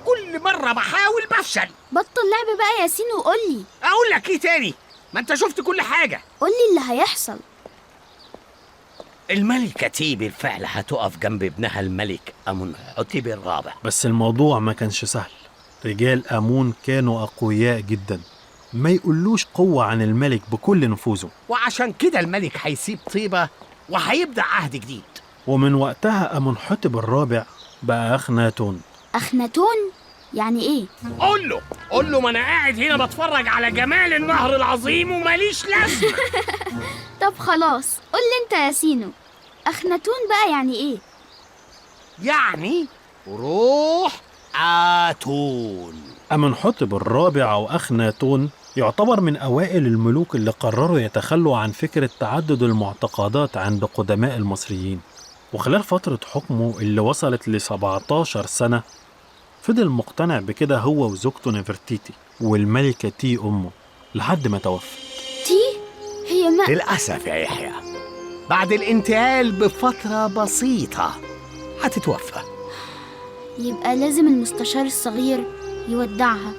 كل مرة بحاول بفشل. بطل لعب بقى يا ياسين وقولي. أقول لك إيه تاني؟ ما أنت شفت كل حاجة. قولي اللي هيحصل. الملكة تي بالفعل هتقف جنب ابنها الملك أمونحوتب الرابع. بس الموضوع ما كانش سهل. رجال آمون كانوا أقوياء جدا، ما يقولوش قوة عن الملك بكل نفوذه، وعشان كده الملك هيسيب طيبة وهيبدأ عهد جديد. ومن وقتها أمونحوتب الرابع بقى أخناتون. أخناتون؟ يعني إيه؟ قول له ما أنا قاعد هنا بتفرج على جمال النهر العظيم وماليش لازمة. طب خلاص قولي أنت يا ياسينو، أخناتون بقى يعني إيه؟ يعني روح آتون. أمونحوتب الرابع أو أخناتون يعتبر من أوائل الملوك اللي قرروا يتخلوا عن فكرة تعدد المعتقدات عند قدماء المصريين. وخلال فترة حكمه اللي وصلت ل17 سنة فضل مقتنع بكده هو وزوجته نفرتيتي والملكة تي أمه لحد ما توفى. تي هي ما للأسف يا يحيى بعد الانتقال بفترة بسيطة هتتوفى. يبقى لازم المستشار الصغير يودعها.